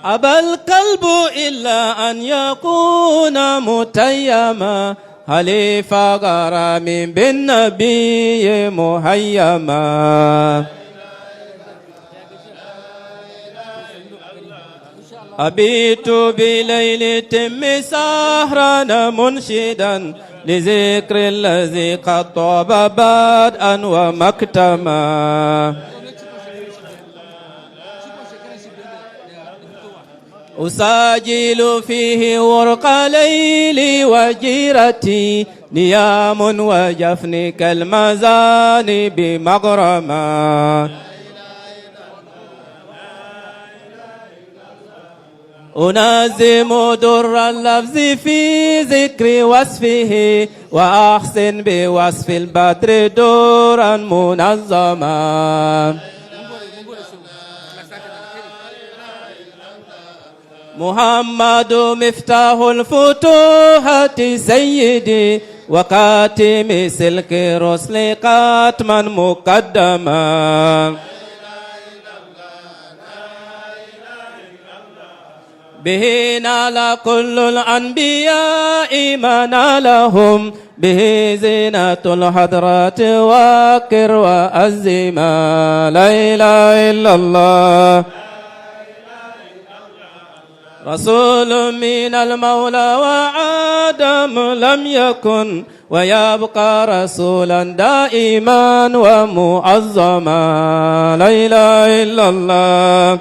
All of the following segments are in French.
أبى القلب إلا أن يكون متيما حليف غرام بالنبي مهيما أبيت بليل تم سهرا منشدا لذكر الذي قد طاب بدءا ومكتما أساجل فيه ورق ليلي وجيرتي نيام وجفني كالمزان بمغرما أنازم در اللفظ في ذكر وصفه وأحسن بوصف البدر دورا منظما محمد مفتاح الفتوحات سيدي وكاتم سلك رسل قاتما مقدما به نال كل الأنبياء ما نالهم به زينة الحضرات وكر وأزما لا إله إلا الله رسول من المولى وآدم لم يكن ويبقى رسولا دائما ومعظما لا إله إلا الله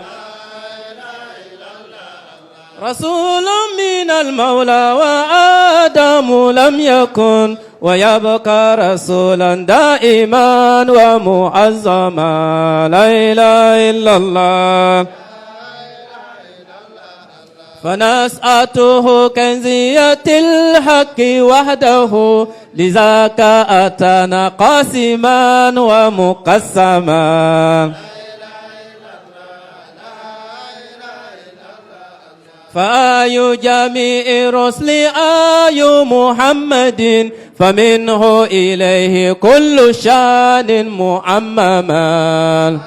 رسول من المولى وآدم لم يكن ويبقى رسولا دائما ومعظما لا إله إلا الله فنسأته كنزية الحق وحده لذاك أتانا قاسما ومقسما فآي جميع الرسل آي محمد فمنه إليه كل شان معمما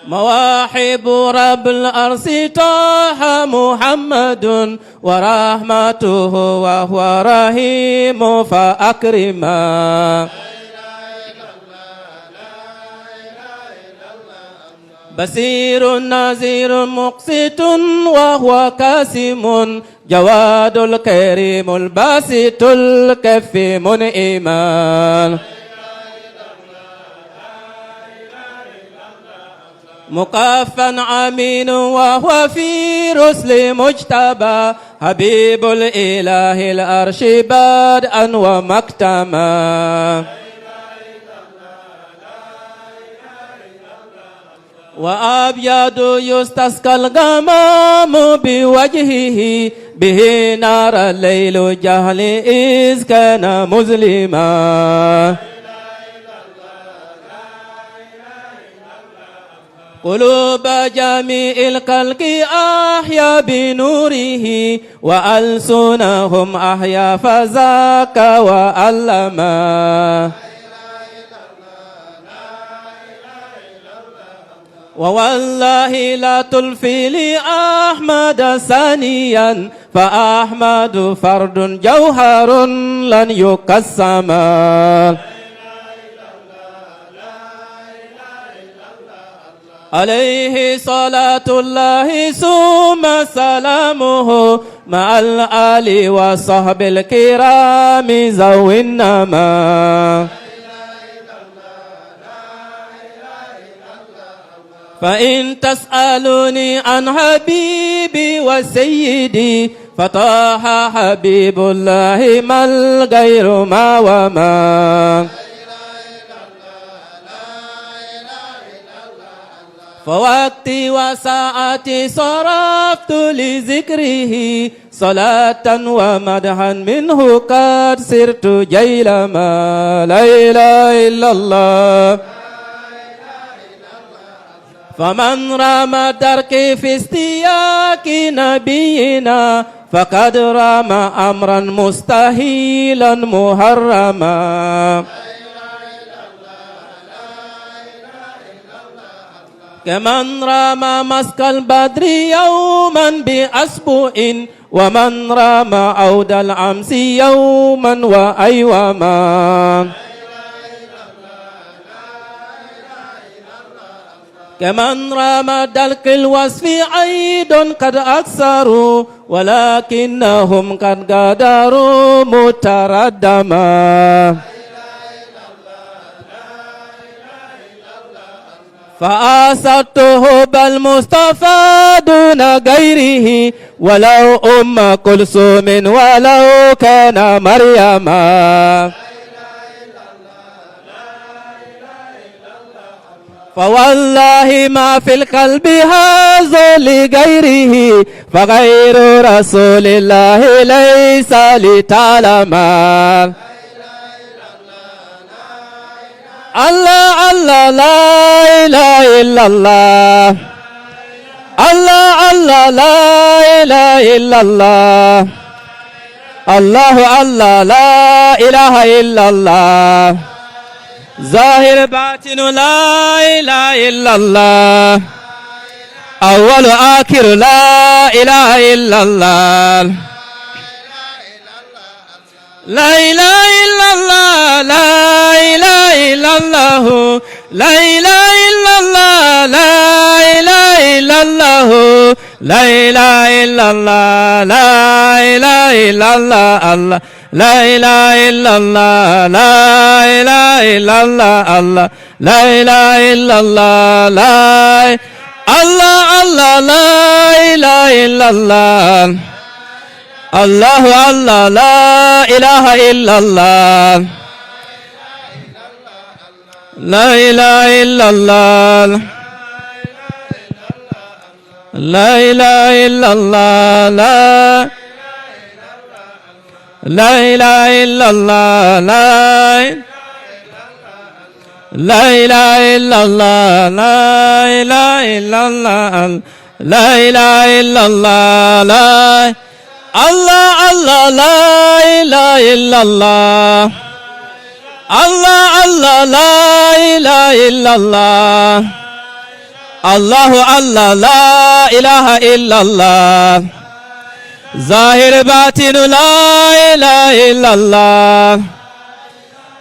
مواحب رب الأرض طه محمد ورحمته وهو رحيم فأكرما بصير نذير مقسط وهو كاسم جواد الكريم الباسط الكف منئما مقفا عمين وهو في رسل مجتبى حبيب الإله الأرش بدءا ومكتما وأبيض يستسقى الغمام بوجهه به نار الليل جهل إذ كان مظلما قلوب جميع الخلق أحيا بنوره وألسنهم أحيا فذاك وألما ووالله لا تلفي لأحمد ثانيا فأحمد فرد جوهر لن يقسما عليه صلاة الله ثم سلامه مع الآل وصحب الكرام ذوي النما فإن تسألوني عن حبيبي وسيدي فطه حبيب الله ما الغير ما وما فوقتي وساعتي صرفت لذكره صلاة ومدحا منه قد سرت جيلما لا إله إلا الله فمن رام تركي في استياك نبينا فقد رام أمرا مستحيلا محرما كمن رام مسك البدر يوما بأسبوع ومن رام عود الأمس يوما وأيوما كمن رام دلك الوصف عيد قد أكثروا ولكنهم قد قدروا متردما فآثرته بالمصطفى دون غيره ولو أم كلثوم ولو كان مريما فوالله ما في القلب هذا لغيره فغير رسول الله ليس لتعلما الله الله لا إله إلا الله الله الله لا إله إلا الله الله الله لا إله إلا الله ظاهر باطن لا إله إلا الله أول آخر لا إله إلا الله لا إله إلا الله لا إله إلا الله لا إله إلا الله لا إله إلا الله لا إله إلا الله لا إله إلا الله الله لا إله إلا الله لا إله إلا الله الله لا إله إلا الله لا الله الله لا إله إلا الله الله الله لا إله إلا الله لا إله إلا الله لا إله إلا الله لا إله إلا الله لا إله إلا الله لا إله إلا الله لا إله إلا الله لا الله الله لا إله إلا الله الله الله لا إله إلا الله الله الله لا إله إلا الله ظاهر باطن لا إله إلا الله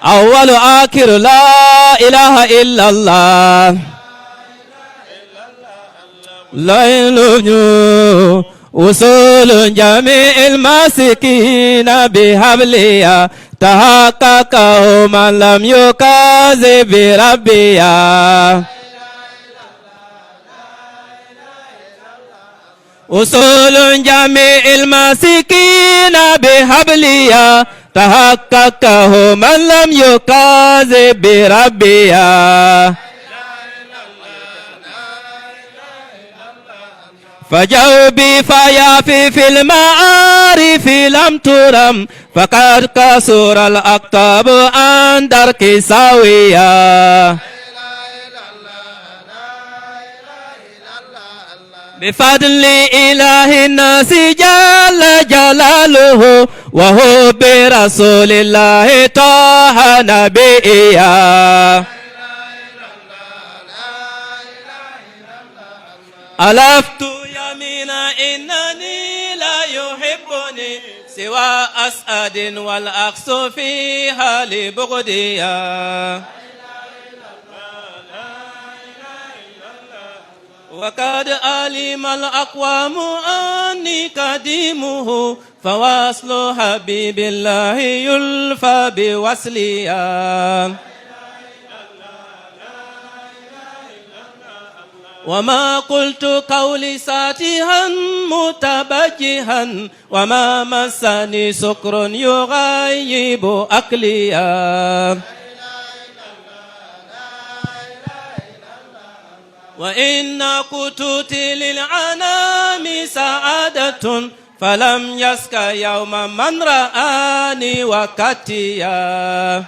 أول آخر لا إله إلا الله لا إله وصول جميع الماسكين بحبليا تحققه من لم يكذب بربيا وصول جميع الماسكين بحبليا تحققه من لم يكذب بربيا فجوبي فيافي في المعارف لم ترم فقد كسر الأقطاب عن درك ساوية بفضل إله الناس جل جلاله وهو برسول الله طه نبيا ألفت يمينا إنني لا يحبني سوى أسعد والأقص فيها لبغديا وقد علم الأقوام أني قديمه فواصل حبيب الله يلفى بوصليا وما قلت قولي ساتها متبجها وما مسني سكر يغيب أكليا وإن قتوت للعنام سعادة فلم يسك يوما من رآني وكتيا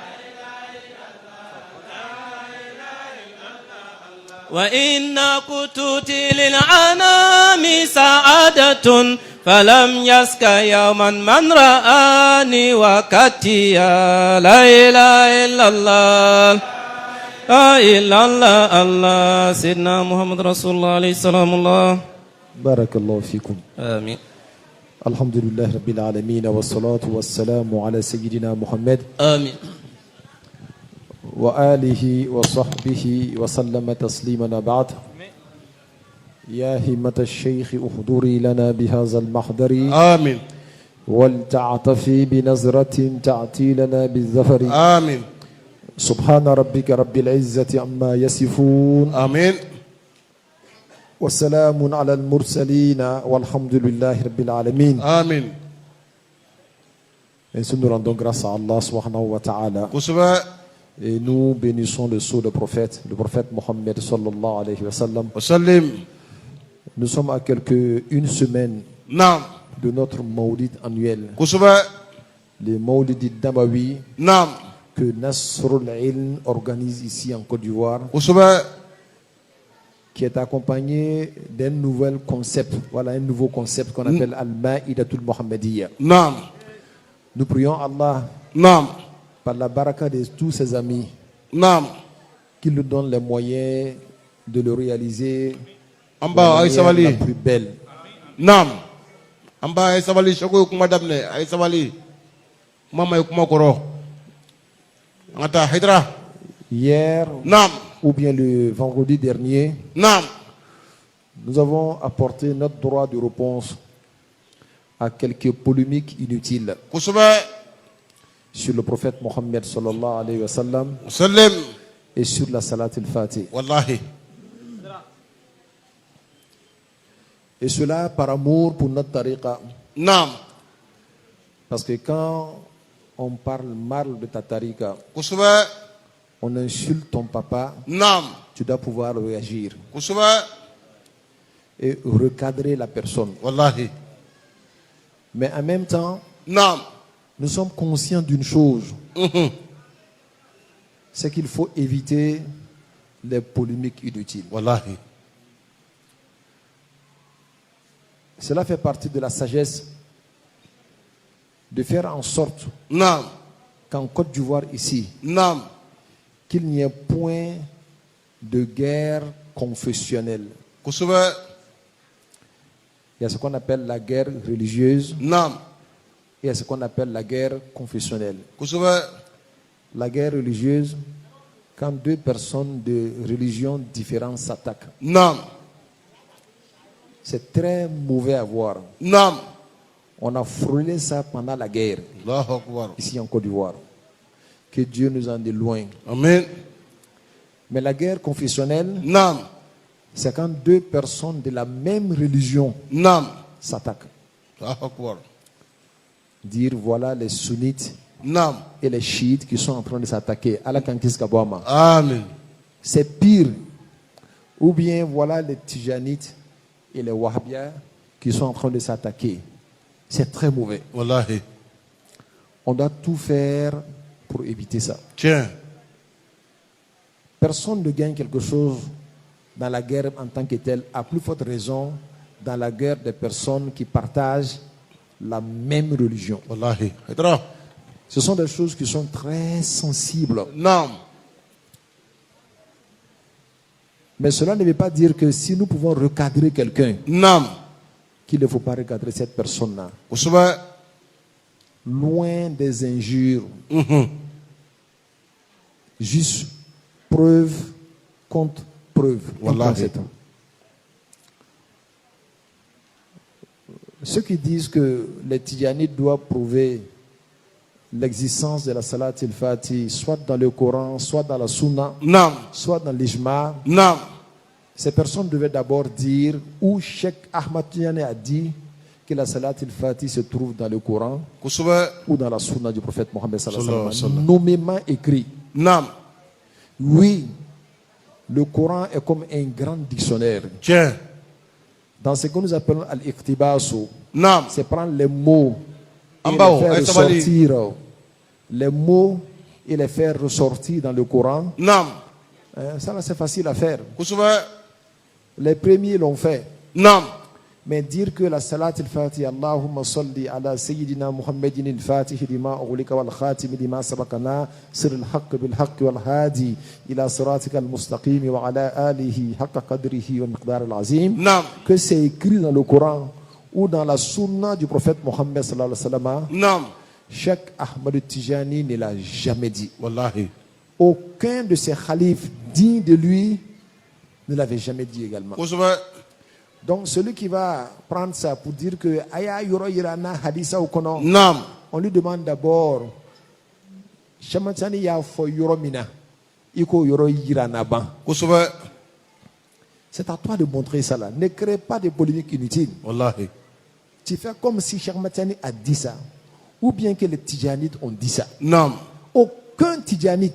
وإن قتوت للعنام سعادة فلم يسك يوما من رآني وكتيا لا إله إلا الله لا إله إلا الله سيدنا محمد رسول الله عليه السلام الله. بارك الله فيكم. آمين. الحمد لله رب العالمين والصلاة والسلام على سيدنا محمد آمين. وآله وصحبه وسلم تسليما بعد. يا همة الشيخ احضري لنا بهذا المحضر آمين ولتعطفي بنظرة تأتي لنا بالظفر. آمين سبحان ربك رب العزة عما يصفون آمين والسلام على المرسلين والحمد لله رب العالمين. آمين. Ainsi nous rendons grâce à Allah subhanahu wa ta'ala. Kusuba Et nous bénissons le sceau du prophète, le prophète Mohammed sallallahu alayhi wa sallam. wasallim. Nous sommes à une semaine Naam. de notre Maulid annuel, Kusuba. le Maulid Dabawi, Naam. que Nasrul Ilm organise ici en Côte d'Ivoire, Kusuba. qui est accompagné d'un nouveau concept. Voilà un nouveau concept qu'on appelle Al-Ma'idatul Muhammadiyya. Naam. Nous prions Allah, Naam. par la baraka de tous ses amis, Naam. qu'il nous donne les moyens de le réaliser de Amba la ay manière sabali. la plus belle. Naam. Amba ay sabali shoko kuma dabne ay sabali. Mama kuma koro. Ngata hidra. Hier, Naam. ou bien le vendredi dernier, Naam. nous avons apporté notre droit de réponse à quelques polémiques inutiles Kusuba. sur le prophète Mohammed sallallahu alayhi wa sallam Wasallim. et sur la salat al-Fatih. Wallahi. Et cela par amour pour notre tariqa. Naam. Parce que quand on parle mal de ta tariqa, Kusuba. on insulte ton papa, Naam. tu dois pouvoir réagir Kusuba. et recadrer la personne. Wallahi. Mais en même temps, Naam. nous sommes conscients d'une chose, Mhm. c'est qu'il faut éviter les polémiques inutiles. Wallahi. Cela fait partie de la sagesse de faire en sorte Naam. qu'en Côte d'Ivoire ici, Naam. qu'il n'y ait point de guerre confessionnelle. Kusuba. Il y a ce qu'on appelle la guerre religieuse Naam. et il y a ce qu'on appelle la guerre confessionnelle. Kusuba. La guerre religieuse, quand deux personnes de religions différentes s'attaquent, Naam. c'est très mauvais à voir. Naam. On a frôlé ça pendant la guerre, Allahu Akbar. ici en Côte d'Ivoire. Que Dieu nous en éloigne. Amen. Mais la guerre confessionnelle, Naam. c'est quand deux personnes de la même religion Naam. s'attaquent. Allahu Akbar. Dire voilà les sunnites Naam. et les chiites qui sont en train de s'attaquer à la Kankis Kabouama. Amen. C'est pire. Ou bien voilà les tijanites et les wahhabiens qui sont en train de s'attaquer. C'est très mauvais. Wallahi. On doit tout faire pour éviter ça. Tiens. Personne ne gagne quelque chose dans la guerre en tant que telle, à plus forte raison dans la guerre des personnes qui partagent la même religion. Wallahi. Hidra. Ce sont des choses qui sont très sensibles. Naam. Mais cela ne veut pas dire que si nous pouvons recadrer quelqu'un, Naam. qu'il ne faut pas recadrer cette personne-là. Kusuba. Loin des injures, Mhm. juste preuve contre preuve. Wallahi. C'est tout. Ceux qui disent que les Tidjanites doivent prouver l'existence de la Salat al-Fatih, soit dans le Coran, soit dans la Sunna, Naam. soit dans l'Ijma, Naam. ces personnes devaient d'abord dire où Cheikh Ahmad Tidiane a dit que la Salat al-Fatih se trouve dans le Coran Kusuba. ou dans la Sunna du prophète Mohammed sallallahu alayhi wa Sallallahu sallam, nommément écrit. Naam. Oui, le Coran est comme un grand dictionnaire. Tiens. Dans ce que nous appelons al-iqtibasu, Naam. c'est prendre les mots et Ambao, les faire ay sabali. ressortir. Les mots et les faire ressortir dans le Coran. Naam. Ça, là, c'est facile à faire. Kusuba. Les premiers l'ont fait. Naam. Mais dire que la salat al-Fatiha, Allahumma salli ala Sayyidina Muhammadin al-Fatih lima ughliqa wal khatim lima sabaqana sir al-haqq bil haqq wal hadi ila siratika al-mustaqim wa ala alihi haqqa qadrihi wa miqdar al-azim, Naam. que c'est écrit dans le Coran ou dans la sunna du prophète Mohammed sallallahu alayhi wa sallam, Naam. Cheikh Ahmad Tijani ne l'a jamais dit. Wallahi. Aucun de ces khalifes dignes de lui ne l'avait jamais dit également. Kosubɛ. Donc celui qui va prendre ça pour dire que aya yoro yirana hadisa ou kono, Naam. on lui demande d'abord Chamatani ya fo yoro mina iko yoro yirana ban. Kosubɛ. C'est à toi de montrer ça là. Ne crée pas de polémiques inutiles. Wallahi. Tu fais comme si Cheikh Matani a dit ça, ou bien que les Tidjanites ont dit ça. Naam. Aucun Tidjanite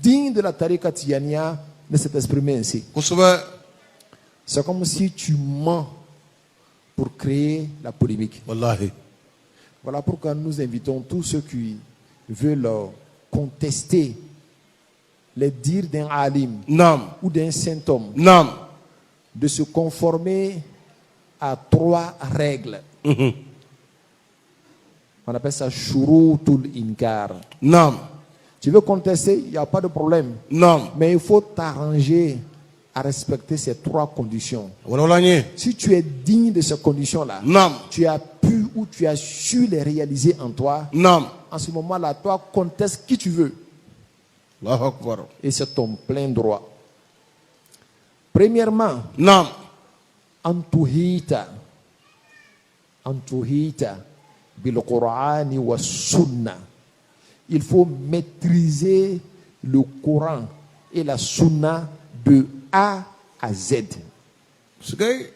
digne de la tariqa Tidjania ne s'est exprimé ainsi. Kosubɛ. C'est comme si tu mens pour créer la polémique. Wallahi. Voilà pourquoi nous invitons tous ceux qui veulent contester les dires d'un alim Naam. ou d'un saint homme Naam. de se conformer à 3 règles. Mhm. On appelle ça shurutul inkar. Naam. Tu veux contester, il n'y a pas de problème. Naam. Mais il faut t'arranger à respecter ces 3 conditions. Wala nye. Si tu es digne de ces conditions-là, Naam. tu as pu ou tu as su les réaliser en toi, Naam. en ce moment-là, toi, conteste qui tu veux. Allahu Akbar. Et c'est ton plein droit. Premièrement, Naam. antuhita bil Qur'ani wa sunna. Il faut maîtriser le Coran et la sunna de A à Z. Sigay.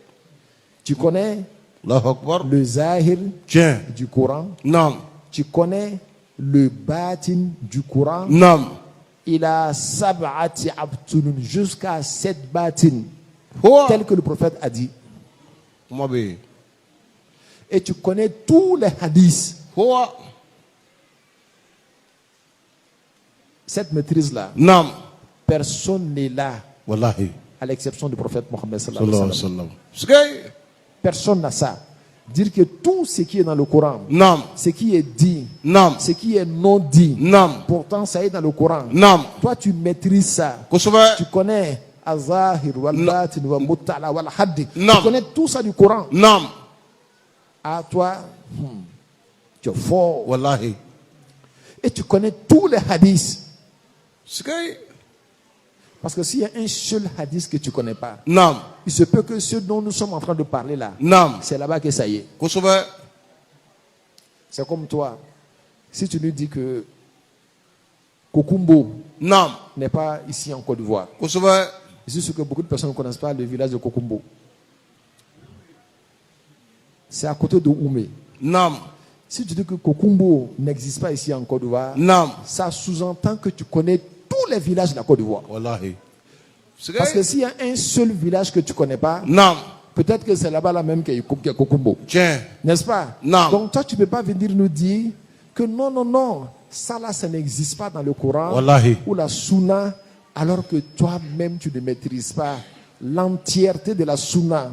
Tu connais Allahu Akbar. le zahir Tiens. du Coran, Naam. tu connais le batin du Coran. Naam. Il a sab'ati abtunun, jusqu'à 7 batin, Hoa. tel que le prophète a dit. Mabe. Et tu connais tous les hadiths. Hoa. Cette maîtrise-là, Naam. personne n'est là, Wallahi. à l'exception du prophète Mohammed sallallahu alayhi Sallallahu wa alayhi sallam. wa sallam. Sigay. Personne n'a ça. Dire que tout ce qui est dans le Coran, Naam. ce qui est dit, Naam. ce qui est non dit, Naam. pourtant ça est dans le Coran. Naam. Toi, tu maîtrises ça. Kosubɛ. Tu connais Azahir, wal Batin, wal Muttala, wal Haddi. Non. Tu connais tout ça du Coran. Naam. À toi, tu es fort. Wallahi. Et tu connais tous les hadiths. Sigay. Parce que s'il y a un seul hadith que tu ne connais pas, Naam. il se peut que ce dont nous sommes en train de parler là, Naam. c'est là-bas que ça y est. Kosubɛ. C'est comme toi. Si tu nous dis que Kokumbo Naam. n'est pas ici en Côte d'Ivoire, Kosubɛ. je suis sûr que beaucoup de personnes ne connaissent pas le village de Kokumbo. C'est à côté de Oumé. Naam. Si tu dis que Kokumbo n'existe pas ici en Côte d'Ivoire, Naam. ça sous-entend que tu connais tous les villages de la Côte d'Ivoire. Wallahi. Parce que Sigay. s'il y a un seul village que tu ne connais pas, Naam. peut-être que c'est là-bas là même qu'il y a Kokumbo. Tiens. N'est-ce pas? Non. Donc toi, tu ne peux pas venir nous dire que non, ça là, ça n'existe pas dans le Coran Wallahi. ou la Sunna, alors que toi-même, tu ne maîtrises pas l'entièreté de la Sunna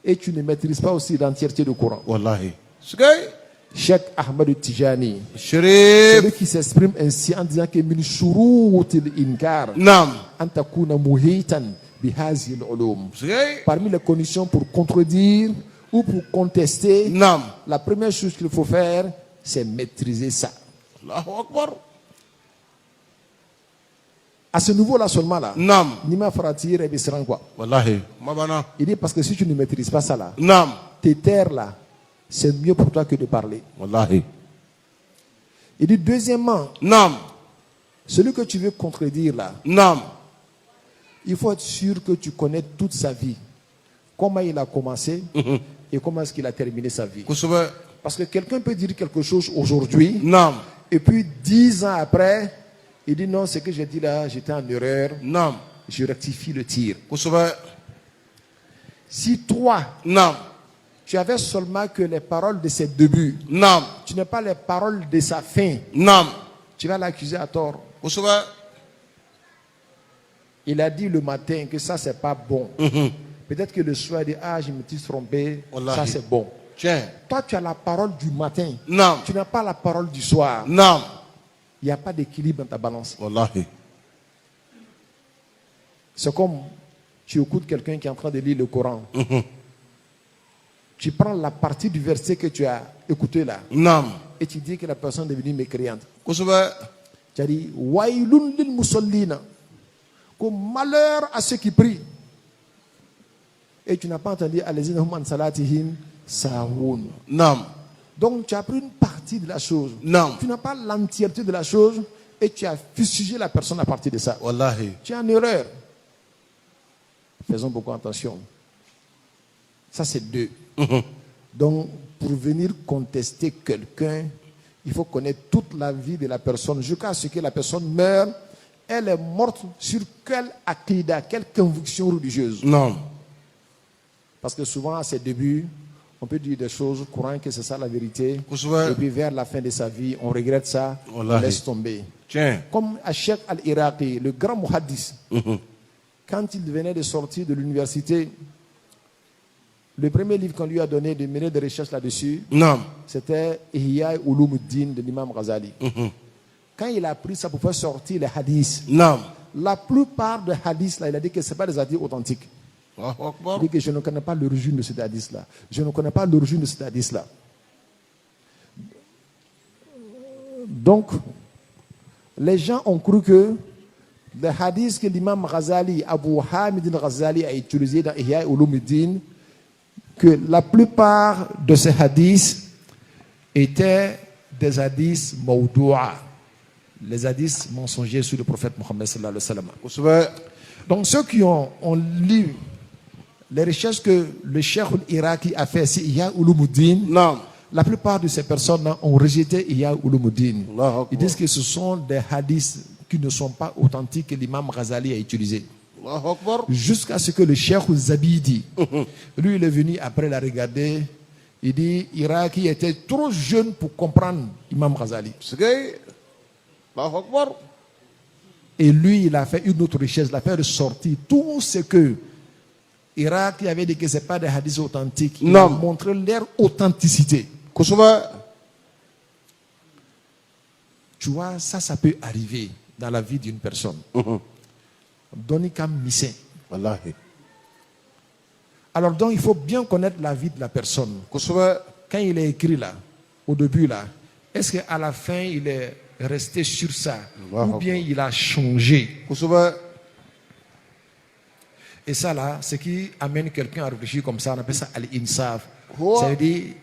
et tu ne maîtrises pas aussi l'entièreté du Coran. Wallahi. Sigay. Cheikh Ahmad Tijani, Sharif. celui qui s'exprime ainsi en disant que min shurutil inkar Naam. an takuna muhitan bihazil ulum. Sigay. Parmi les conditions pour contredire ou pour contester, Naam. la première chose qu'il faut faire, c'est maîtriser ça. Allahu Akbar. À ce niveau-là seulement là, Naam. Nima Faratir et Bisran quoi. Wallahi. Mabana. Il dit parce que si tu ne maîtrises pas ça là, Naam. tes terres là, c'est mieux pour toi que de parler. Wallahi. Il dit deuxièmement, Naam. celui que tu veux contredire là, Naam. il faut être sûr que tu connais toute sa vie. Comment il a commencé et comment est-ce qu'il a terminé sa vie. Kosubɛ. Parce que quelqu'un peut dire quelque chose aujourd'hui Naam. et puis 10 ans après, il dit non, ce que j'ai dit là, j'étais en erreur, Naam. je rectifie le tir. Kosubɛ. Si toi, Naam. tu avais seulement que les paroles de ses débuts, Naam. tu n'as pas les paroles de sa fin, Naam. tu vas l'accuser à tort. Kosubɛ. Il a dit le matin que ça, c'est pas bon. Peut-être que le soir, il dit, ah, je me suis trompé, Wallahi. ça c'est bon. Tiens. Toi, tu as la parole du matin. Non. Tu n'as pas la parole du soir. Non. Il n'y a pas d'équilibre dans ta balance. Wallahi. C'est comme tu écoutes quelqu'un qui est en train de lire le Coran. Tu prends la partie du verset que tu as écouté là Non. et tu dis que la personne est devenue mécréante. Kusuba. Tu as dit Wailun lil musallina. Comme malheur à ceux qui prient. Et tu n'as pas entendu Allazina hum an salatihim sahun. Non. Donc tu as pris une partie de la chose. Non. Tu n'as pas l'entièreté de la chose et tu as fustigé la personne à partir de ça. Wallahi. Tu es en erreur. Faisons beaucoup attention. Ça, c'est deux. Donc, pour venir contester quelqu'un, il faut connaître toute la vie de la personne. Jusqu'à ce que la personne meure, elle est morte sur quelle akida, quelle conviction religieuse. Non. Parce que souvent, à ses débuts, on peut dire des choses courantes que c'est ça la vérité. Kusuba. Et puis, vers la fin de sa vie, on regrette ça, on Wallahi. laisse tomber. Tiens. Comme à Cheikh Al-Iraqi, le grand muhaddis, quand il venait de sortir de l'université, le premier livre qu'on lui a donné de mener des recherches là-dessus, Non. c'était Ihya Ulumuddin de l'imam Ghazali. Quand il a pris ça pour faire sortir les hadiths, Non. la plupart des hadiths là, il a dit que ce n'est pas des hadiths authentiques. Allahu Il Akbar. dit que je ne connais pas l'origine de cet hadith-là. Je ne connais pas l'origine de cet hadith-là. Donc, les gens ont cru que les hadiths que l'imam Ghazali, Abu Hamid al-Ghazali a utilisé dans Ihya Ulumuddin, que la plupart de ces hadiths étaient des hadiths mawdoua, les hadiths mensongers sur le prophète Mohammed sallallahu alayhi wa sallam. Kusuba. Donc ceux qui ont lu les recherches que le cheikh al-Iraqi a fait sur Ihya Ulumuddin, Non. la plupart de ces personnes ont rejeté Ihya Ulumuddin. Allahu Akbar. Ils disent que ce sont des hadiths qui ne sont pas authentiques que l'imam Ghazali a utilisés. Allahu Akbar. Jusqu'à ce que le cheikh Zabidi, lui, il est venu après la regarder. Il dit Iraqi était trop jeune pour comprendre Imam Ghazali. Segay. Allahu Akbar. Et lui, il a fait une autre recherche, il a fait ressortir tout ce que Iraqi avait dit que ce n'est pas des hadiths authentiques. Il Non. a montré leur authenticité. Kusuba. Tu vois, ça peut arriver dans la vie d'une personne. Doni kam mission. Wallahi. Alors donc, il faut bien connaître la vie de la personne. Kusuba. Quand il est écrit là, au début là, est-ce qu'à la fin, il est resté sur ça ou bien il a changé? Kusuba. Et ça là, ce qui amène quelqu'un à réfléchir comme ça, on appelle ça al-insaf. Quoi? Ça veut dire,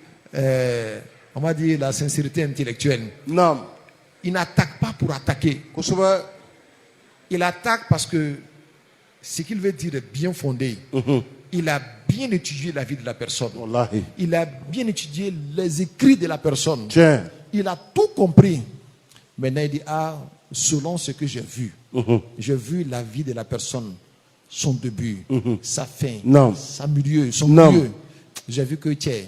on va dire la sincérité intellectuelle. Non. Il n'attaque pas pour attaquer. Kusuba. Il attaque parce que ce qu'il veut dire est bien fondé. Il a bien étudié la vie de la personne. Wallahi. Il a bien étudié les écrits de la personne. Tiens. Il a tout compris. Maintenant, il dit, ah, selon ce que j'ai vu, j'ai vu la vie de la personne, son début, sa fin, Non. sa milieu, son Non. milieu. J'ai vu que tiens,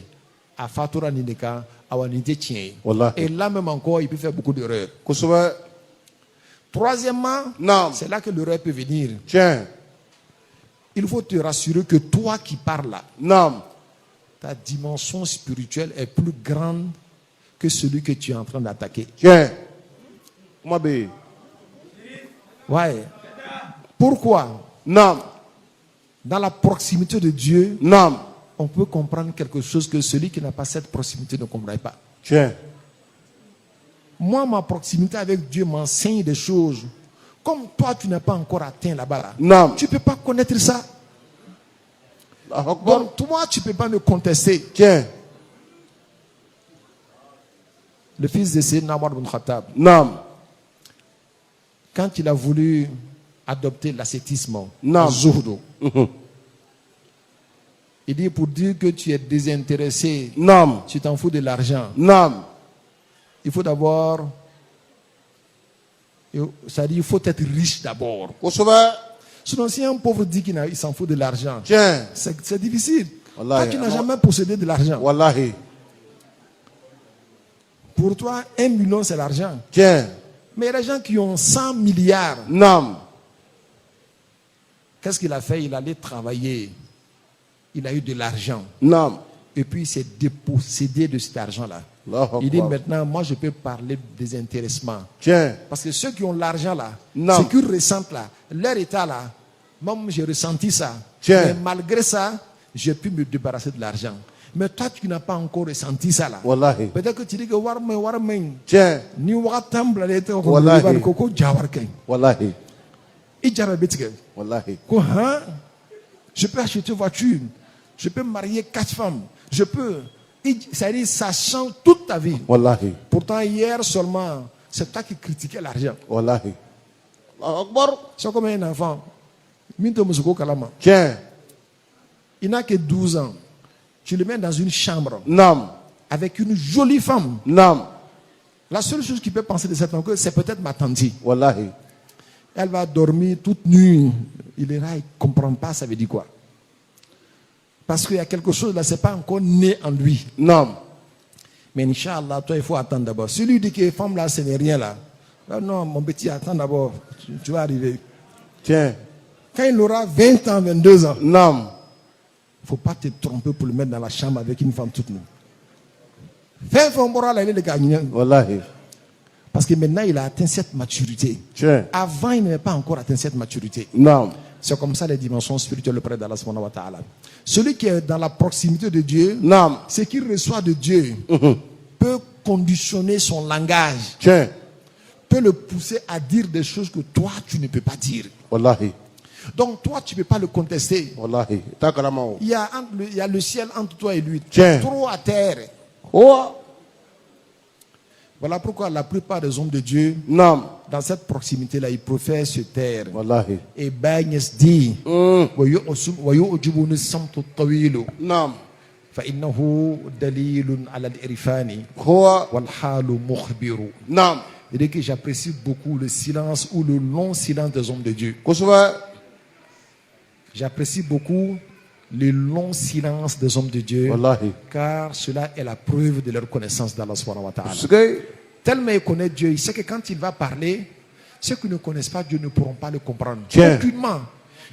à Fatura Nineka, à Wanité tiens. Wallahi. Et là même encore, il peut faire beaucoup d'erreurs. Kusuba. Troisièmement, Non. c'est là que l'erreur peut venir. Tiens. Il faut te rassurer que toi qui parles là, Non. ta dimension spirituelle est plus grande que celui que tu es en train d'attaquer. Tiens. Mabe. Ouais. Pourquoi? Non. Dans la proximité de Dieu, Non. on peut comprendre quelque chose que celui qui n'a pas cette proximité ne comprend pas. Tiens. Moi, ma proximité avec Dieu m'enseigne des choses. Comme toi, tu n'as pas encore atteint là-bas. Là. Non. Tu ne peux pas connaître ça. Allahu Akbar. Donc, toi, tu ne peux pas me contester. Tiens. Le fils de Sayyidina Omar ibn Khattab, Non. quand il a voulu adopter l'ascétisme, Non. le zuhd, il dit pour dire que tu es désintéressé, Non. tu t'en fous de l'argent. Non. Il faut d'abord, c'est-à-dire il faut être riche d'abord. Kusuba. Sinon, si un pauvre dit qu'il s'en fout de l'argent, Tiens. c'est difficile. Wallahi. Toi, tu n'as jamais possédé de l'argent. Wallahi. Pour toi, 1 million, c'est l'argent. Tiens. Mais il y a des gens qui ont 100 milliards. Non. Qu'est-ce qu'il a fait? Il allait travailler il a eu de l'argent. Naam. Et puis il s'est dépossédé de cet argent-là. Allahu Il dit Akbar. maintenant, moi je peux parler des intéressements. Tiens. Parce que ceux qui ont l'argent là, Non. ceux qui ressentent là, leur état là, moi j'ai ressenti ça. Tiens. Mais malgré ça, j'ai pu me débarrasser de l'argent. Mais toi qui n'as pas encore ressenti ça là, Wallahi. peut-être que tu dis que warmen, Tiens. ni wakatam blalete ko Wallahi. liban ko jawar kay. Wallahi. I jara betige. Wallahi. Quoi, hein? Je peux acheter une voiture, je peux marier 4 femmes, je peux. Ça dit, ça change toute ta vie. Wallahi. Pourtant, hier seulement, c'est toi qui critiquais l'argent. Wallahi. Allahu Akbar. C'est comme un enfant. Minto Musuko Kalama. Tiens. Il n'a que 12 ans. Tu le mets dans une chambre Naam. avec une jolie femme. Naam. La seule chose qu'il peut penser de cet enfant, c'est peut-être ma tante. Wallahi. Elle va dormir toute nuit. Il est là, il ne comprend pas, ça veut dire quoi. Parce qu'il y a quelque chose là, ce n'est pas encore né en lui. Naam. Mais Inch'Allah, toi, il faut attendre d'abord. Si lui dit que femme là, ce n'est rien là. Non, mon petit, attends d'abord. Tu vas arriver. Tiens. Quand il aura 20 ans, 22 ans, Naam. il ne faut pas te tromper pour le mettre dans la chambre avec une femme toute nue. Fais un moral, il est le gagnant. Wallahi. Parce que maintenant, il a atteint cette maturité. Tiens. Avant, il n'avait pas encore atteint cette maturité. Naam. C'est comme ça les dimensions spirituelles auprès d'Allah subhanahu wa ta'ala. Celui qui est dans la proximité de Dieu, Naam. ce qu'il reçoit de Dieu peut conditionner son langage, Tiens. peut le pousser à dire des choses que toi, tu ne peux pas dire. Wallahi. Donc toi, tu ne peux pas le contester. Wallahi. Takarama. Il y a le ciel entre toi et lui. Tiens. Trop à terre. Oh. Voilà pourquoi la plupart des hommes de Dieu, Naam. dans cette proximité-là, ils préfèrent se taire. Wallahi. Et Bagnes dit, وَيُعْجِبُنِ الصَّمْتُ الطَّوِيلُ Naam. فَإِنَّهُ دَلِيلٌ عَلَى الْإِرْفَانِ Huwa. وَالْحَالُ مُخْبِرُ. Naam. Il dit que j'apprécie beaucoup le silence ou le long silence des hommes de Dieu. Kusuba. J'apprécie beaucoup le long silence des hommes de Dieu, Wallahi. car cela est la preuve de leur connaissance d'Allah subhanahu wa ta'ala. Sugay. Tellement il connaît Dieu, il sait que quand il va parler, ceux qui ne connaissent pas Dieu ne pourront pas le comprendre. Tiens. Aucunement.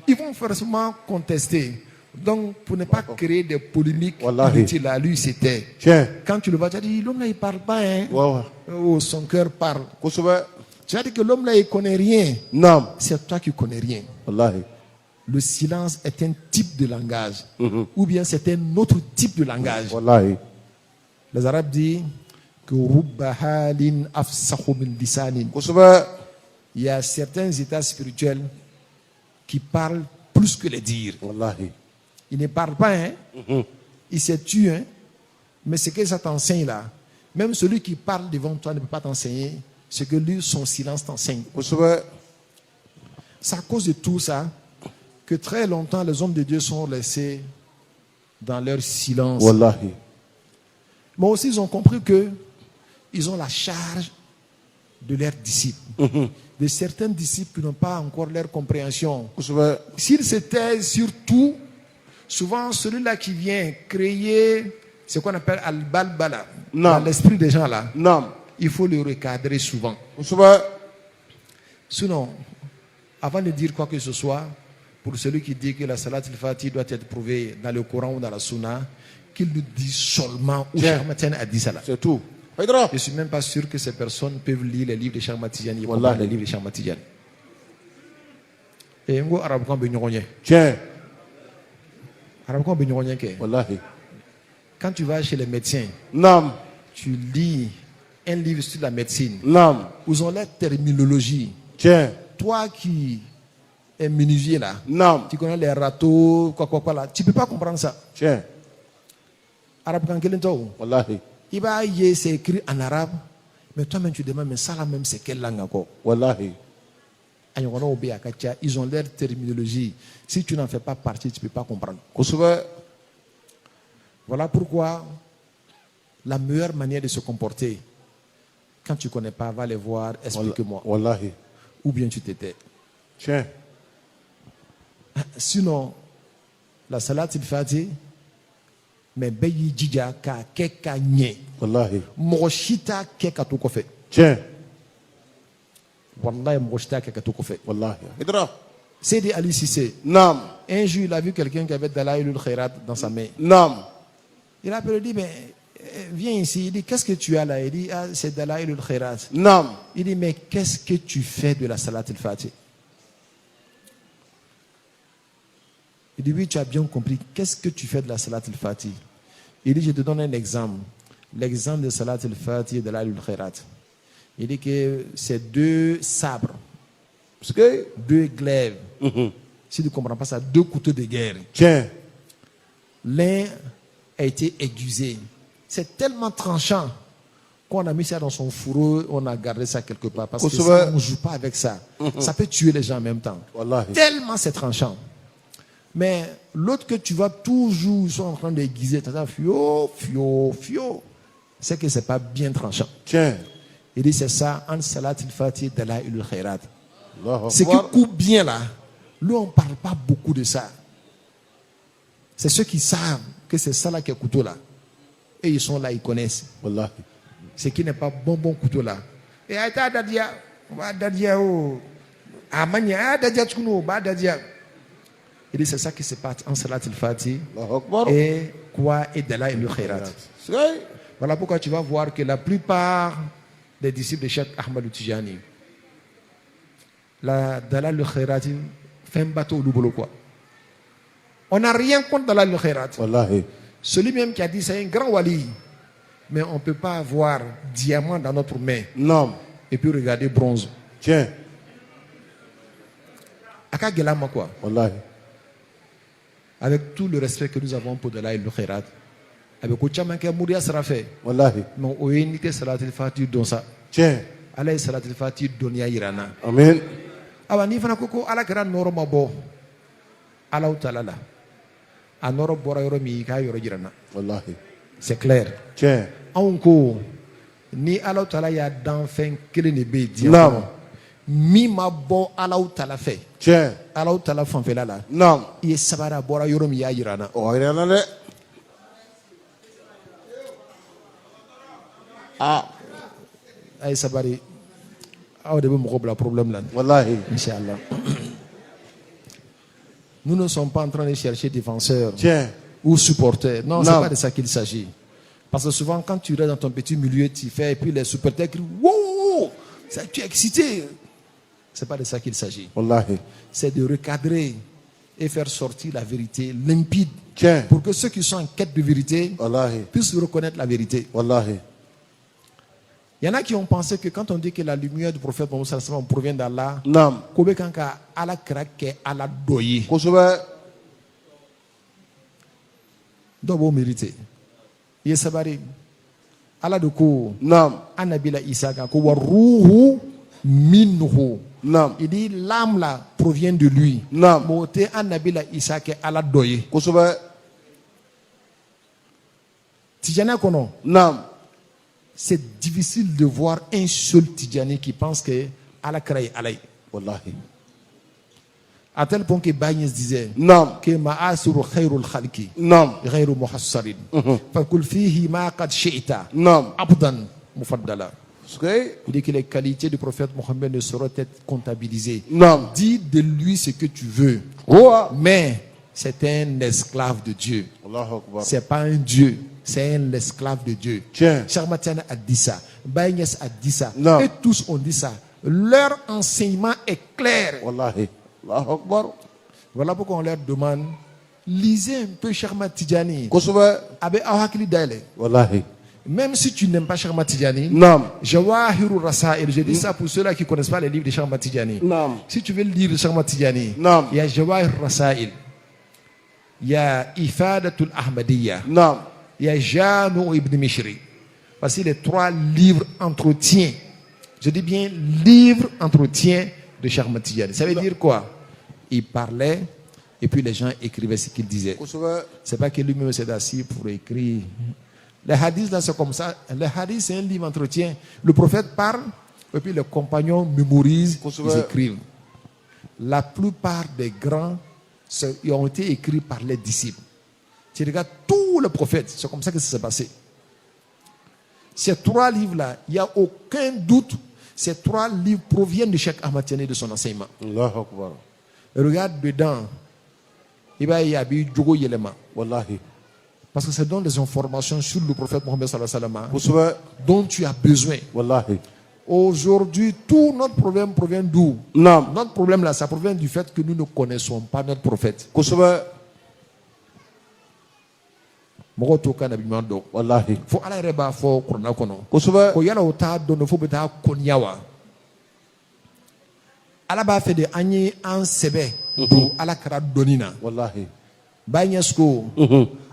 Ils vont forcément contester. Donc, pour ne pas créer des polémiques Wallahi. inutiles, là, lui, c'était. Tiens. Quand tu le vois, tu as dit, l'homme là, il ne parle pas. Hein. Wawa. Oh, son cœur parle. Kusuba. Tu as dit que l'homme là, il ne connaît rien. Naam. C'est toi qui ne connais rien. Wallahi. Le silence est un type de langage. Ou bien c'est un autre type de langage. Wallahi. Les Arabes disent que rubba halin afsahu min lisanin. Kusuba. Il y a certains états spirituels qui parlent plus que les dires. Wallahi. Ils ne parlent pas, hein? Ils se tuent, hein? Mais ce que ça t'enseigne là, même celui qui parle devant toi ne peut pas t'enseigner ce que lui, son silence t'enseigne. Kusuba. C'est à cause de tout ça que très longtemps les hommes de Dieu sont laissés dans leur silence. Wallahi. Mais aussi ils ont compris que ils ont la charge de leurs disciples. De certains disciples qui n'ont pas encore leur compréhension. Kusuba. S'ils se taisent sur tout, souvent celui-là qui vient créer ce qu'on appelle al-balbala Non. dans l'esprit des gens là, Naam. il faut le recadrer souvent. Kusuba. Sinon, avant de dire quoi que ce soit, pour celui qui dit que la salat al-Fati doit être prouvée dans le Coran ou dans la Sunna, qu'il nous dise seulement où Tiens. Cheikh Mathiane a dit ça là. C'est tout. Haydara. Je ne suis même pas sûr que ces personnes peuvent lire les livres de Cheikh Mathiane et Wallahi. comprendre les livres de Cheikh Mathiane. Et ngo arabe kan be ñogonye. Tiens. Arabe kan be ñogonye ke. Wallahi. Quand tu vas chez les médecins, Naam. tu lis un livre sur la médecine. Naam. Ils ont la terminologie. Tiens. Toi qui es menuisier là, Naam. tu connais les râteaux, quoi là, tu ne peux pas comprendre ça. Tiens. Arabe kan kelen to. Wallahi. Il va y c'est écrit en arabe, mais toi-même tu demandes, mais ça là même c'est quelle langue encore? Wallahi. Ils ont leur terminologie. Si tu n'en fais pas partie, tu ne peux pas comprendre. Kusuba. Voilà pourquoi la meilleure manière de se comporter, quand tu ne connais pas, va les voir, explique-moi. Wallahi. Ou bien tu t'étais. Tiens. Sinon, la salat il-fati, mais bayi jija ka keka nye. Wallahi. Moshita keka to kofe. Tiens. Wallahi moshita keka to kofe. Wallahi. Haydara. Seydi Ali Cissé, Naam. un jour, il a vu quelqu'un qui avait Dalaïlul Khairat dans sa main. Naam. Il a appelé, il dit, mais viens ici. Il dit, qu'est-ce que tu as là? Il dit, ah, c'est Dalaïlul Khairat. Naam. Il dit, mais qu'est-ce que tu fais de la Salat al-Fatih? Il dit, oui, tu as bien compris. Qu'est-ce que tu fais de la Salat al-Fatih? Il dit, je te donne un exemple. L'exemple de Salat al-Fatih et de Dalaïlul Khairat. Il dit que c'est 2 sabres, Parce que. 2 glaives. Si tu ne comprends pas ça, 2 couteaux de guerre. Tiens. L'un a été aiguisé. C'est tellement tranchant qu'on a mis ça dans son fourreau, on a gardé ça quelque part. Parce que ça, on ne joue pas avec ça. Ça peut tuer les gens en même temps. Wallahi. Tellement c'est tranchant. Mais l'autre que tu vas toujours, ils sont en train d'aiguiser, tu as fio, fio, fio. C'est que ce n'est pas bien tranchant. Tiens. Il dit c'est ça, en salat il-fatih de la il khairat. Allahu Ce qui Akbar. coupe bien là, lui on ne parle pas beaucoup de ça. C'est ceux qui savent que c'est ça là qui est couteau là. Et ils sont là, ils connaissent. Wallahi. Ce qui n'est pas bon couteau là. Et aïta dadia, ba dadia o, amanya dadia tkuno, ba dadia. Il dit c'est ça qui se passe en salat il-fatih Allahu Akbar. et quoi et de la il khairat. C'est. Voilà pourquoi tu vas voir que la plupart des disciples de Cheikh Ahmadou Tijani, la Dalal le Khairati fait un bateau au boulot quoi. On n'a rien contre Dalal le Khairati. Wallahi. Celui même qui a dit c'est un grand wali, mais on ne peut pas avoir diamant dans notre main Naam. et puis regarder bronze. Tiens. Aka gelama quoi. Wallahi. Avec tout le respect que nous avons pour Dalal le Khairati, avec Kouchaman qui a mouru à Sarafé, Wallahi. mais on a uniquement Salat al-Fatih dans ça. Tiens. Allah Salat al-Fatih donia irana. Amen. Awa ni fana koko ala kɛra nɔrɔ ma bɔ alaw tala la a nɔrɔ bɔra yɔrɔ min i k'a yɔrɔ jira n na Wallahi. c'est clair Tiens. anw ko ni alaw tala y'a dan fɛn kelen de bɛ yen diɲɛ Naam. kɔnɔ min ma bɔ alaw tala fɛ Tiens. alaw tala fanfɛla la Naam. i ye sabari a bɔra yɔrɔ min i y'a jira n na Oh, il y en a là. Ah. a ye sabari aw de bɛ mɔgɔ bila problème la Wallahi. Inch'Allah. Nous ne sommes pas en train de chercher défenseurs Tiens. ou supporters. Non, c'est Non. pas de ça qu'il s'agit. Parce que souvent, quand tu restes dans ton petit milieu, tu fais, et puis les supporters crient, wow, ça, tu es excité. C'est pas de ça qu'il s'agit. Wallahi. C'est de recadrer et faire sortir la vérité limpide Tiens. pour que ceux qui sont en quête de vérité Wallahi. puissent reconnaître la vérité. Wallahi. Il y en a qui ont pensé que quand on dit que la lumière du prophète Mohammed sallallahu alayhi wa sallam provient d'Allah, Naam. kobe kanka ala krake ala doye. Kosubɛ. Dɔw b'o mérité. I ye sabari. Ala de ko Naam. an nabila Isa kan ko wa ruhu minhu. Naam. Il dit l'âme là provient de lui. Naam. Mais o tɛ an nabila Isa kɛ ala dɔ ye. Kosubɛ. Tijaniya kɔnɔ, Naam. c'est difficile de voir un seul Tidjani qui pense que ala kɛra ye ala ye. Wallahi. À tel point que Baye disait Naam. que ma'asiru khairul khalqi Naam. ghairu muhassarin. Fakul fihi ma qad shi'ta Naam. abdan mufaddala. Parce que. Il dit que les qualités du prophète Mohammed ne sauraient être comptabilisées. Naam. Dis de lui ce que tu veux, Ouah. mais c'est un esclave de Dieu. Allahu Akbar. C'est pas un Dieu, c'est un esclave de Dieu. Tiens. Charmatiana a dit ça, Baïniès a dit ça, Non. et tous ont dit ça. Leur enseignement est clair. Wallahi. Allahu Akbar. Voilà pourquoi on leur demande, lisez un peu Charmat Tidjani. Kosubɛ. Abe Awakili Daile. Wallahi. Même si tu n'aimes pas Charmat Tidjani, Naam. Jawahirul Rasail, je dis ça pour ceux-là qui ne connaissent pas les livres de Charmat Tidjani. Naam. Si tu veux lire Charmat Tidjani, Naam. il y a Jawahirul Rasail, il y a Ifadatul Ahmadiyya, Naam. il y a Janu Ibn Mishri. Voici les 3 livres entretiens. Je dis bien livres entretiens de Charmat Tidjani. Ça veut dire quoi? Il parlait et puis les gens écrivaient ce qu'il disait. Kosubɛ. C'est pas que lui-même s'est assis pour écrire. Les hadiths là c'est comme ça. Les hadiths c'est un livre entretien. Le prophète parle et puis les compagnons mémorisent, ils écrivent. La plupart des grands ils ont été écrits par les disciples. Tu regardes tous les prophètes, c'est comme ça que ça s'est passé. Ces 3 livres là, il n'y a aucun doute. Ces 3 livres proviennent de Cheikh Ahmad Tidiane de son enseignement. Allahu Akbar. regarde dedans. Il va y avoir Djogo Yelema. Wallahi. Parce que c'est dans des informations sur le prophète Mohammed sallallahu alayhi wa sallam Kusuba. dont tu as besoin. Wallahi. Aujourd'hui, tout notre problème provient d'où? Naam. Notre problème là, ça provient du fait que nous ne connaissons pas notre prophète. Kusuba. Mɔgɔw t'o ka nabi ɲuman dɔn. Wallahi. Fo ala yɛrɛ b'a fɔ kuranɛ kɔnɔ. Kusuba. Ko yala o t'a dɔn fo bɛ taa kɔniya wa? Ala b'a fɛ de an ye an sɛbɛ don ala kɛra dɔnni na. Wallahi. Ba ɲɛ ko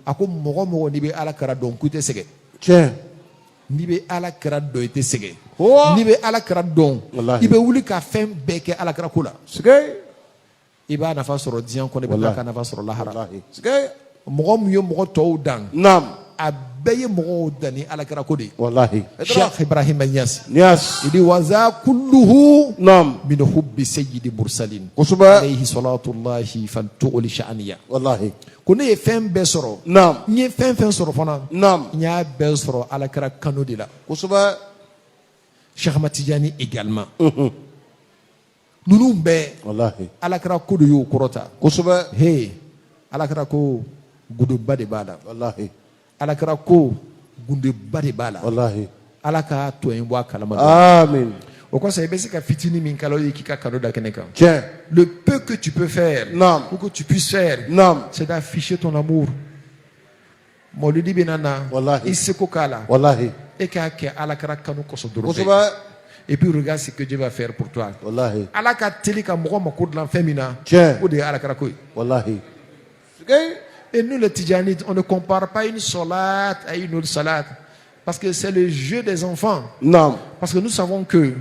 a ko mɔgɔ mɔgɔ n'i bɛ ala kɛra dɔn k'u tɛ sɛgɛn. Tiɲɛ. N'i bɛ ala kɛra dɔn i tɛ sɛgɛn. Oh. N'i bɛ ala kɛra dɔn Wallahi. i bɛ wuli ka fɛn bɛɛ kɛ ala kɛra ko la. Sigay. I b'a nafa sɔrɔ diɲɛ kɔnɔ i bɛ tila ka nafa sɔrɔ lahara. Wallahi. Sigay. Mɔgɔ min ye mɔgɔ tɔw dan. Naam. A bɛɛ ye mɔgɔw dan ni ala kɛra ko de. Wallahi. Sheikh Ibrahim Niass. Niass. Il dit waza kulluhu Naam. min hubbi sayyidi mursalin. Kusuba. Alayhi salatullahi faltu'li sha'niya. Wallahi. Ko ne ye fɛn bɛɛ sɔrɔ. Naam. N ye fɛn fɛn sɔrɔ fana. Naam. N y'a bɛɛ sɔrɔ ala kɛra kanu de la. Kusuba. Cheikh Ahmad Tidiane également. Ninnu bɛɛ Wallahi. ala kɛra ko de y'o kɔrɔta. Kusuba. Hey, ala kɛra ko gudoba de b'a la. Wallahi. ala kɛra ko gundeba de b'a la. Wallahi. ala ka tɔ in bɔ a kalama. Amin. O kɔsɔn i bɛ se ka fitinin min kala o ye k'i ka kado da kɛnɛ kan. Tiens. Le peu que tu peux faire, Naam. ou que tu puisses faire, Naam. c'est d'afficher ton amour. Maulidi bɛ na na, Wallahi. i seko k'a la, Wallahi. e k'a kɛ ala kɛra kanu kɔsɔn dɔrɔn tɛ. Kusuba. Et puis regarde ce que Dieu va faire pour toi. Wallahi. ala ka teli ka mɔgɔ mako dilan fɛn min na, Tiens. o de ye ala kɛra ko ye. Wallahi. Sigay. Et nous les Tidjanites, on ne compare pas une salade à une autre salade. Parce que c'est le jeu des enfants. Naam. Parce que nous savons que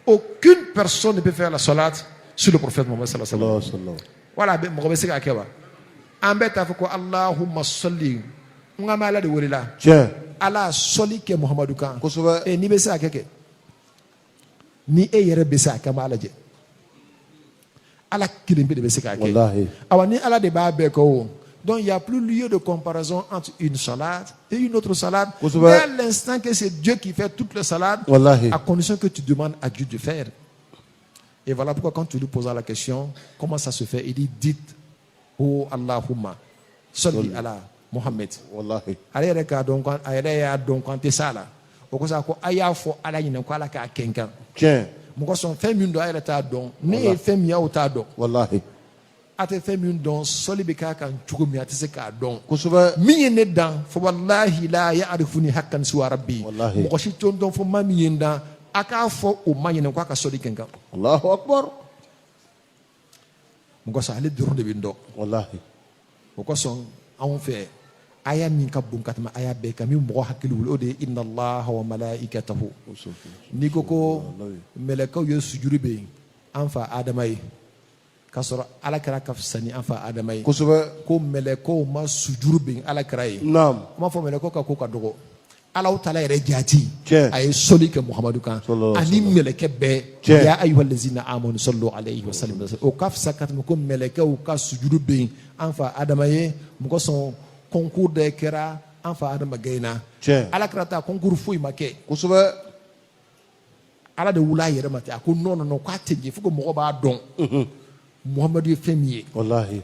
aucune personne ne peut faire la salade sur le prophète Mohammed sallallahu alayhi wa sallam. Sallallahu. Voilà, mɔgɔ bɛ se k'a kɛ wa? An bɛɛ t'a fɔ ko Allahumma salli. N ka ma ala de wele la. Tiens. Ala sɔli kɛ Muhammadu kan. Kusuba. N'i bɛ se k'a kɛ. Ni e yɛrɛ bɛ se k'a kɛ, an b'a lajɛ. Ala kelen pe de bɛ se k'a kɛ. Wallahi. Awa ni ala de b'a bɛɛ kɛ o. Donc il n'y a plus lieu de comparaison entre une salade et une autre salade. Kusuba. Mais à l'instant que c'est Dieu qui fait toutes les salades, Wallahi. à condition que tu demandes à Dieu de faire. Et voilà pourquoi quand tu lui poses la question, comment ça se fait? Il dit, dites, oh Allahumma, salli ala Muhammad. Wallahi. Ale yɛrɛ k'a dɔn a yɛrɛ y'a dɔn k'an tɛ s'a la. O kosɔn a ko a y'a fɔ ala ɲinɛ ko ala k'a kɛ n kan. Tiens. Mɔgɔ sɔn fɛn min don a yɛrɛ t'a dɔn. Ne ye fɛn min ye o t'a dɔn. Wallahi. A tɛ fɛn min dɔn sɔli bɛ k'a kan cogo min a tɛ se k'a dɔn. Kusuba. Min ye ne dan fo walahi la ya'rifuni haqqan siwa rabbi. Wallahi. Mɔgɔ si t'o dɔn fo maa min ye n dan a k'a fɔ o ma ɲinɛ k'a ka sɔli kɛ n kan. Allahu Akbar. Mɔgɔ sɔn ale dɔrɔn de bɛ n dɔn. Wallahi. O kosɔn anw fɛ aya min ka bon ka tɛmɛ aya bɛɛ kan min mɔgɔ hakili wuli o de ye inna allaha wa malaikatahu. N'i ko mɛlɛkɛw ye sujuru bɛ yen an fa adama ye k'a sɔrɔ ala kɛra ka fisa ni an fa adama ye. Kusuba. Ko mɛlɛkɛw ma sujuru bɛ yen ala kɛra ye. Naam. An b'a fɔ mɛlɛkɛw ka ko ka dɔgɔ. Alahu taala yɛrɛ jaati Tiɲɛ. a ye sɔli kɛ Muhamadu kan Sallallahu ani alaihi mɛlɛkɛ bɛɛ Tiɲɛ. ya ayyuhallazina amanu sallu alayhi wa sallim. O ka fisa ka tɛmɛ ko mɛlɛkɛw ka sujuru bɛ yen an fa adama ye mɔgɔ sɔn concours dɔ kɛra an fa adama gɛn na. Tiɲɛ. Ala kɛra ta concours foyi ma kɛ. Kusuba. Ala de wula a yɛrɛ ma ten a ko non non non k'a tɛ ɲɛ fo que mɔgɔ b'a dɔn Muhamadu ye fɛn min ye. Wallahi.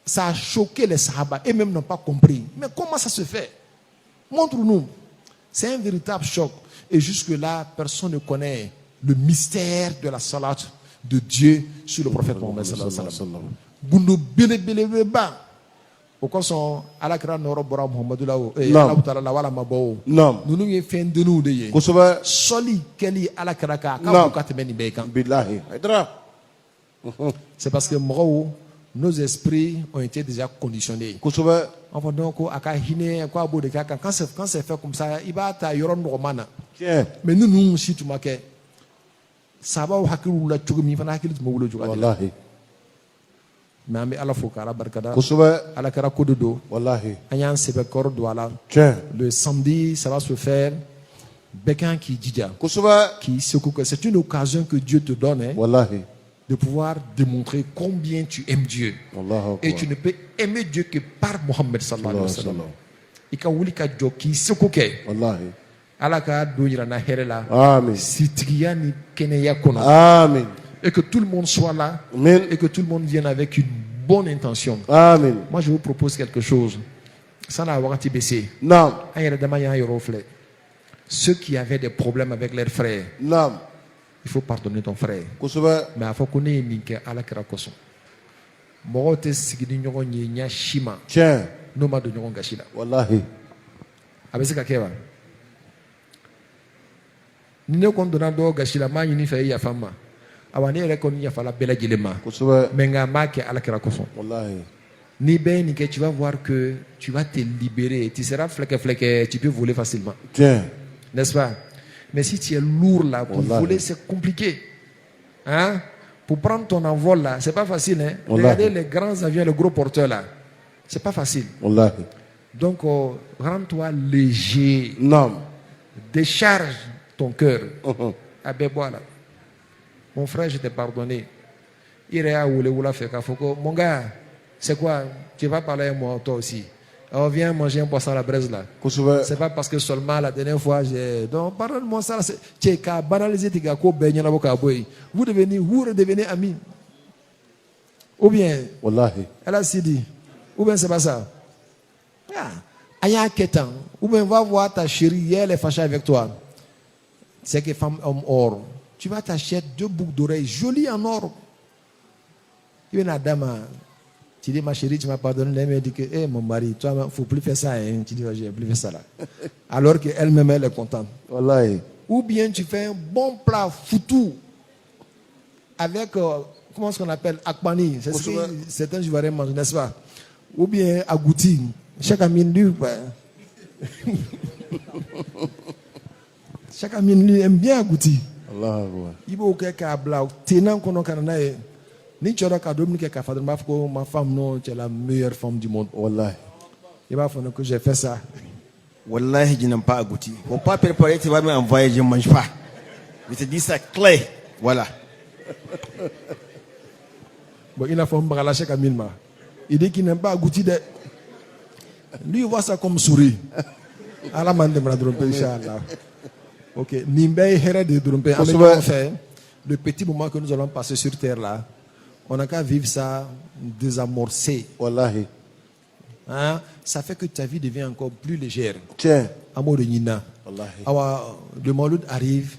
Ça a choqué les sahaba et même n'ont pas compris. Mais comment ça se fait? Montre-nous. C'est un véritable choc. Et jusque-là, personne ne connaît le mystère de la salat de Dieu sur le prophète Mohammed sallallahu alayhi wa sallam. Bundu belebelebe ba. O kosɔn ala kɛra nɔrɔ bɔra Muhammadu la o. Ala taala la wala ma bɔ o. Naam. Ninnu ye fɛn denniw de ye. Kusuba. Sɔli kɛli ala kɛra kan a ka Naam. bon ka tɛmɛ nin bɛɛ kan. Billahi. Haydara. C'est parce que mɔgɔw, nos esprits ont été déjà conditionnés. Kusuba. On va donc à Kahine, quoi, beau de caca. Quand c'est fait comme ça, il va ta yoron romana. Tiens. Mais nous, si tu m'as ça va au hakiru la chugumi, fana hakiru tu m'oulo juga. Wallahi. Mais à la fois, à la barkada, Kusuba. à la karakododo, Wallahi. ayan sebekor douala. Tiens. Le samedi, ça va se faire. Bekan qui dija, Kusuba. qui secoue. C'est une occasion que Dieu te donne. Hein, Wallahi. de pouvoir démontrer combien tu aimes Dieu. Allahu Et Akbar. tu ne peux aimer Dieu que par Mohammed sallallahu alayhi wa sallam. Sallallahu. I ka wuli ka jɔ k'i seko kɛ. Wallahi. Ala ka don yira na hɛrɛ la. Amin. Sitigiya ni kɛnɛya kɔnɔ. Amin. Et que tout le monde soit là. Amen. Et que tout le monde vienne avec une bonne intention. Amen. Moi, je vous propose quelque chose. Ça n'a pas été baissé. Naam. Ceux qui avaient des problèmes avec leurs frères, Naam. il faut pardonner ton frère. Kosɛbɛ. Mais il faut qu'on ait une alakira koson. Mɔgɔw tɛ sigi ni ɲɔgɔn ye ɲɛ si ma Tiɲɛ. n'o ma don ɲɔgɔn gasi la. Wallahi. A bɛ se ka kɛ wa? Ni ne kɔni donna dɔw gasi la n b'a ɲini fɛ i yafa n ma. Awa ne yɛrɛ kɔni yafala bɛɛ lajɛlen ma. Kosɛbɛ. Mais nka n b'a kɛ alakira kosɔn. Wallahi. Ni bɛɛ ye nin kɛ, tu vas voir que tu vas te libérer. Tu seras flequé, tu peux voler facilement. Tiɲɛ. N'est-ce pas? Mais si tu es lourd là, pour Wallahi. voler, c'est compliqué. Hein? Pour prendre ton envol là, c'est pas facile. Hein? Wallahi. Regardez les grands avions, les gros porteurs là. C'est pas facile. Wallahi. Donc, rends-toi léger. Naam. Décharge ton cœur. Mhm. Voilà. Mon frère, je t'ai pardonné. Il est à Oula Feka Foko. Mon gars, c'est quoi? Tu vas parler avec moi, toi aussi. Alors, viens manger un poisson à la braise là. Kosɛbɛ. C'est pas parce que seulement la dernière fois j'ai. Donc, pardonne-moi ça. Tu es qu'à banaliser tes gars, vous redevenez amis. Ou bien, Wallahi. elle a si dit. Ou bien c'est pas ça. Aya Ketan. Ou bien va voir ta chérie, elle est fâchée avec toi. C'est que femme, homme, or. Tu vas t'acheter 2 boucles d'oreilles jolies en or. Il y a une dame. Tu dis, ma chérie, tu m'as pardonné. Elle me dit que, mon mari, toi, il ne faut plus faire ça. Hein. Tu dis, j'ai plus fait ça là. Alors qu'elle-même, elle est contente. Wallahi. Ou bien tu fais un bon plat foutu avec, comment est-ce qu'on appelle, akbani. C'est ce que certains Ivoiriens mangent, n'est-ce pas? Ou bien agouti. Chaque minute, chaque minute aime bien agouti. Allahu Akbar. Il faut que kabla tenant qu'on a canada. Ni tu as qu'à dominer qu'à faire ma femme non, tu es la meilleure femme du monde. Wallahi. Il va falloir que j'ai fait ça. Wallahi, je n'aime pas agouti. Faut pas préparer, tu vas m'envoyer, je ne mange pas. Je te dis ça clair. Voilà. Bon, il a fait un bagage chaque minute. Il dit qu'il n'aime pas agouti de. Lui, il voit ça comme souris. Allah m'a demandé de tromper, Inch'Allah. Ok. Nimbe Here de tromper. Le petit moment que nous allons passer sur terre là, on n'a qu'à vivre ça désamorcé. Wallahi. Hein? Ça fait que ta vie devient encore plus légère. Tiens. Amour de Nina. Wallahi. Alors, le Mauloud arrive.